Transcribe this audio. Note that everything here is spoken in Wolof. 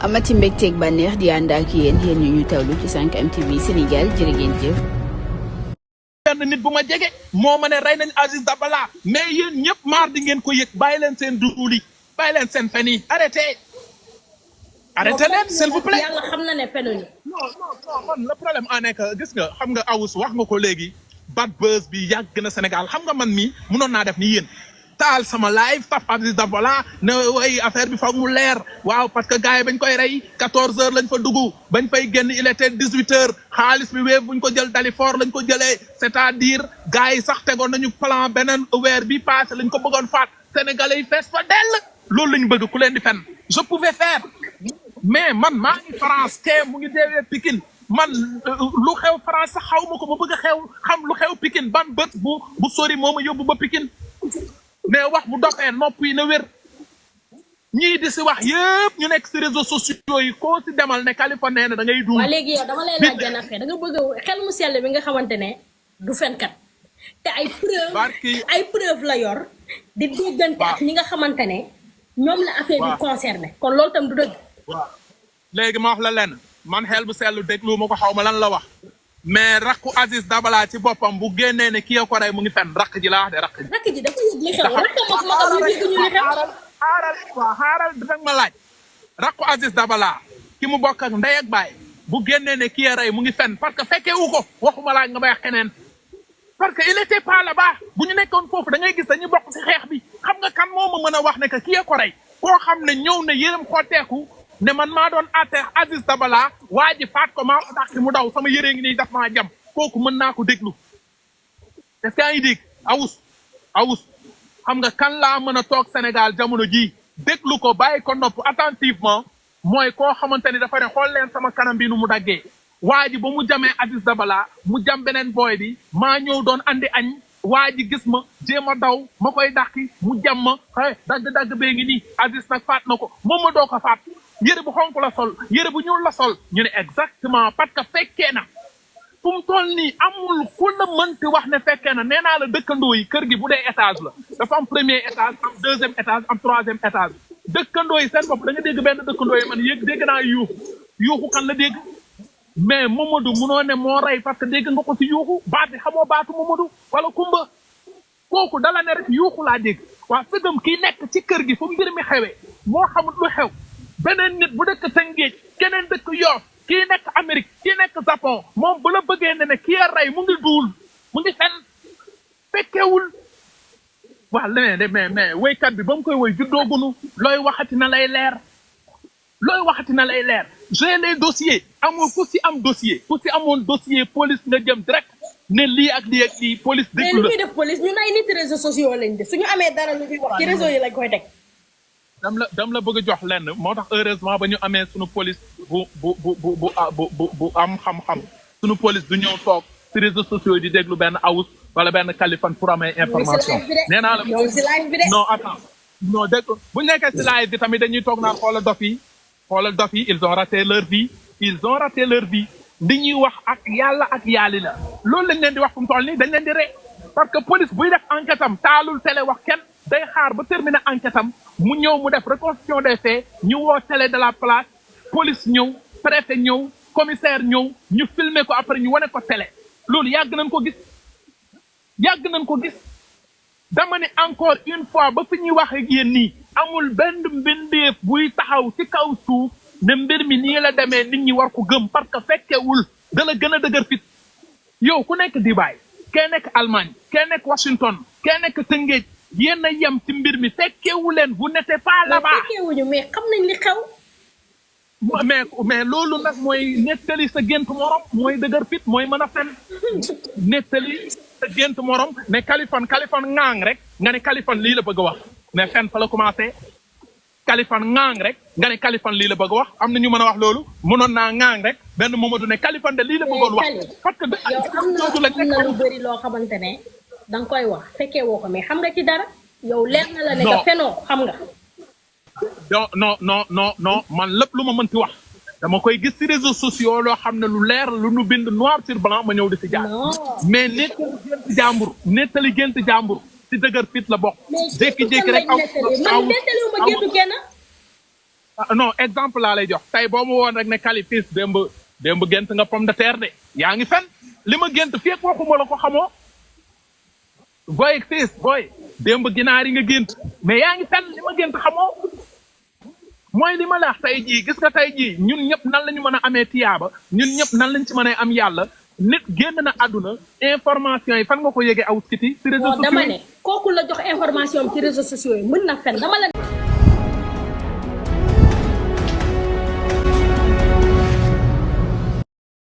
amati mbégteeg bànneex di ànd ak yéen ñu tawlu ci 5M TV Sénégal jërë ngeen jëf. benn nit bu ma jege moo ma ne rey nañ Aziz Dabala mais yéen ñëpp maar di ngeen ko yëg bàyyi leen seen duuli bàyyi leen seen fen yi arrêté leen s'il vous plaît. yàlla xam na ne fenuñu. non man le problème en est que gis nga xam nga awus wax nga ko léegi bad buzz bi yàgg na Sénégal xam nga man mii mënoon naa def ni yéen taal sama live taf Aziz Dabala ne way affaire bi foog mu leer waaw parce que gars yi bañ koy rey 14 heures lañ fa dugg bañ fay génn il était 18 heures xaalis bi wéef buñ ko jël Dalifort lañ ko jëlee c'est-à-dire gars yi sax tegoon nañu plan beneen weer bi passé lañ ko bëggoon faat sénégalais yi fees fa dell loolu lañ bëgg ku leen di fen je pouvais faire mais man maa ngi France te mu ngi deewee Pikine man lu xew France sax xaw ma ko ma bëgg a xew xam lu xew Pikine ban bët bu sori moo ma yóbbu ba Pikine mais wax bu doxee nopp yi na wér ñii di si wax yëpp ñu nekk si réseaux sociaux yi koo si demal ne Californie ne da ngay duul. waaw léegi yow dama lay laaj benn affaire da nga bëgg xel mu sell bi nga xamante ne du fenkat te ay preuve la yor di déggante ak ñi nga xamante ne ñoom la affaire bi concerné kon loolu tam du dëgg. waaw léegi ma wax la lenn man xel bu sell déglu ma ko xaw ma lan la wax mais rakku Aziz Dabala ci boppam bu génnee ne kii ko rey mu ngi fen rakk ji laa wax de rakk ji. rakk ji dafa yëg li xew rakk moom moo tax ñu dégg ñu li xew. xaaral dafag ma laaj rakku Aziz Dabala ki mu bokk ak ndey ak baay bu génnee ne kii rey mu ngi fen parce que fekkee wu ko waxuma laaj nga bay wax keneen parce que il était pas là-bas bu ñu nekkoon foofu da ngay gis dañuy bokk si xeex bi xam nga kan moo ma mën a wax ne que kii ko rey koo xam ne ñëw ne yërëm xotteeku ne man maa doon àtte Aziz Dabala waa ji faat ko maa ko dàq mu daw sama yëree ngi nii daf maa jam kooku mën naa ko déglu est-ce que yaa ngi dégg awus xam nga kan laa mën a toog Sénégal jamono jii déglu ko bàyyi ko nopp attentivement mooy koo xamante ni dafa ne xool leen sama kanam bi nu mu daggee waa ji ba mu jamee Aziz Dabala mu jam beneen booy bi maa ñëw doon andi añ waa ji gis ma jéem a daw ma koy dàqi mu jam ma dagg bee ngi nii Aziz nag faat na ko moom ma doo ko faat yëre bu xonk la sol yëre bu ñuul la sol ñu ne exactement parce que fekkee na fu mu toll nii amul ku la mënti wax ne fekkee na nee naa la dëkkandoo yi kër gi bu dee étage la dafa am premier étage am deuxième étage am troisième étage dëkkandoo yi seen bopp da nga dégg benn dëkkandoo yi man yëg dégg naa yuuxu kan la dégg mais Mamadou munoo ne moo rey parce que dégg nga ko si yuuxu baati xamoo baatu Mamadou wala Kumba kooku dala ne rek yuuxu laa dégg waa sëgam kii nekk ci kër gi fu mbir mi xewee moo xamul lu xew beneen nit bu dëkk Tëngéej keneen dëkk Yoff kii nekk Amérique kii nekk Japon moom bu la bëggee ne kii rey mu ngi duul mu ngi fen fekkewul waaw mais woykat bi ba mu koy woy juddoogunu looy waxati na lay leer j'ai les dossiers amul ku si am dossier ku si amoon dossier police nga jëm direct ne lii ak lii police déglu la mais lu ñuy def police ñun ay nit réseaux sociaux lañ def suñu amee dara lu ñuy wax ci réseau yi lañ koy teg dam la bëgg a jox lenn moo tax heureusement ba ñu amee suñu police bu am xam-xam suñu police du ñëw toog si réseaux sociaux yi di déglu benn awus wala benn Kaliphone pour amee information nee naa la non attends non dégg bu ñu nekkee si live bi tamit dañuy toog naan xoolal dof yi ils ont raté leur vie li ñuy wax ak yàlla ak yàlli la loolu lañ leen di wax fu mu toll nii dañ leen di ree parce que police buy def enquête am taalul télé wax kenn day xaar ba terminer enquête am mu ñëw mu def reconstitution des faits ñu woo télé de la place police ñëw préfet ñëw commissaire ñëw ñu filmer ko après ñu wane ko télé loolu yàgg nañ ko gis dama ne encore une fois ba fi ñuy wax ak yéen nii amul benn mbindeef buy taxaw ci kaw suuf ne mbir mi nii la demee nit ñi war ko gëm parce que fekkewul da la gën a dëgër fit yow ku nekk Dubaï kee nekk Allemagne kee nekk Washington kee nekk Tëngéej yéen a yem ci mbir mi fekkewu leen vous n'êtes pas là-bas. fekkewuñu mais xam nañ li xew. mais loolu nag mooy nettali sa gént morom mooy dëgër fit mooy mën a fen nettali sa gént morom mais Kaliphone ŋaang rek nga ne Kaliphone lii la bëgg a wax mais fen fa la commencé Kaliphone ŋaang rek nga ne Kaliphone lii la bëgg a wax am na ñu mën a wax loolu mënoon naa ŋaang rek benn Mamadou ne Kaliphone de lii la bëggoon wax. parce que yow am na lu bëri loo xamante ne da nga koy wax fekkee woo ko mais xam nga ci dara yow leer na la ne que fenoo xam nga. non man lépp lu ma mënti wax dama koy gis ci réseaux sociaux loo xam ne lu leer lu nu bind noir sur blanc ma ñëw di ci jaar mais nettali gént jàmbur si dëgër fit la bokk jékki-jékki rek man nettaliwu ma géntu kenn non exemple laa lay jox tey boo ma woon rek ne Kali fils démb gént nga pomme de terre de yaa ngi fen li ma gént fekk waxuma la ko xamoo booy fils booy démb ginaar yi nga gént mais yaa ngi fen li ma gént xamoo mooy li ma la wax tey jii gis nga tey jii ñun ñëpp nan la ñu mën a amee tiyaaba ñun ñëpp nan lañ ci mën a am yàlla nit génn na àdduna information yi fan nga ko yëgee aw siti ci réseaux sociaux dama ne kooku la jox information ci réseaux sociaux yi mën na fen dama la